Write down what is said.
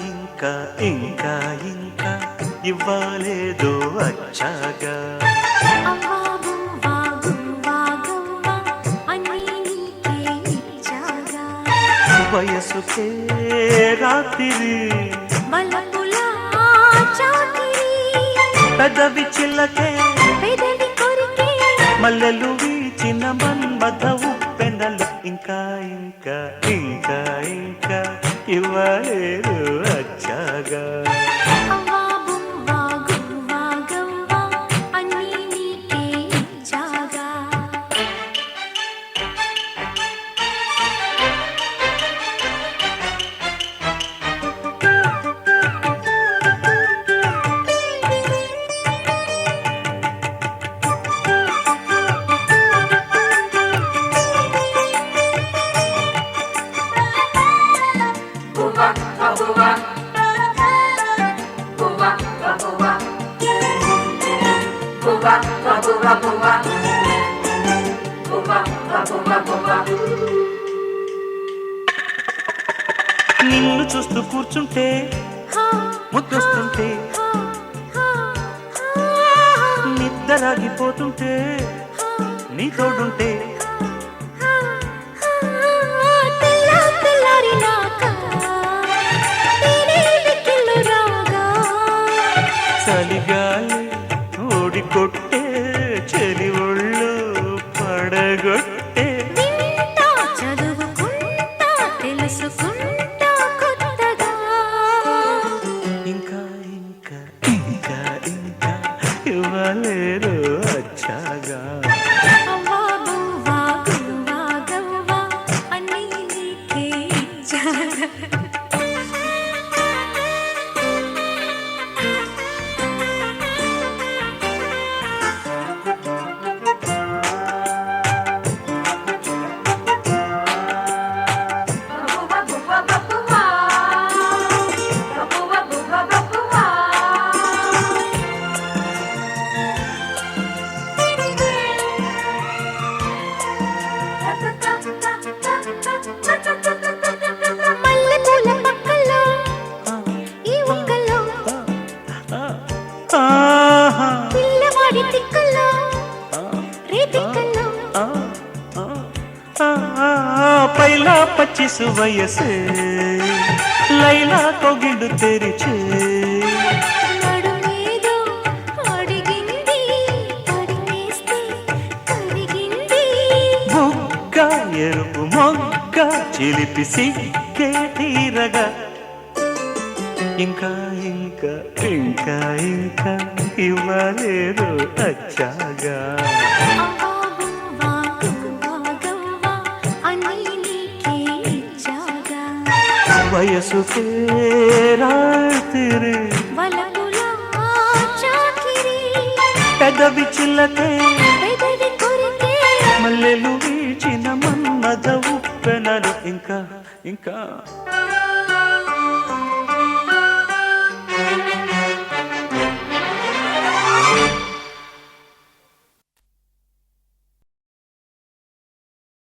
ఇంకా ఇంకా ఇంకా ఇవ్వాలేదో వచ్చాగా వయసుకే రాత్రి పెదవి చిల్లకే మల్లెలు వీచిన మన్మథ ఉప్పెనలు ఇంకా ఇంకా ఇంకా ఇంకా ఇవ్వలేరు వచ్చాగా నిన్ను చూస్తూ కూర్చుంటే ముద్దొస్తుంటే నిద్రలాగిపోతుంటే నీ తోడుంటే చలిగాలి ఓడికొట్టే చెలి ఒళ్ళు పడగొట్టే ఇంకా ఇంకా ఇంకా ఇంకా ఇవ్వలేరు వచ్చాగా పైలా పచ్చిసు వయసే లైలా కొగిడు తెరిచే బుగ్గ ఎరుపు మొగ్గ చిలిపి సిగ్గే తీరగా ఇంకా ఇంకా ఇంకా ఇంకా ఇవ్వలేరు వచ్చాగా వయసుకే రాత్రి పెదవి చిల్లకే మల్లెలు వీచిన మన్మథ ఉప్పెనలు ఇంకా ఇంకా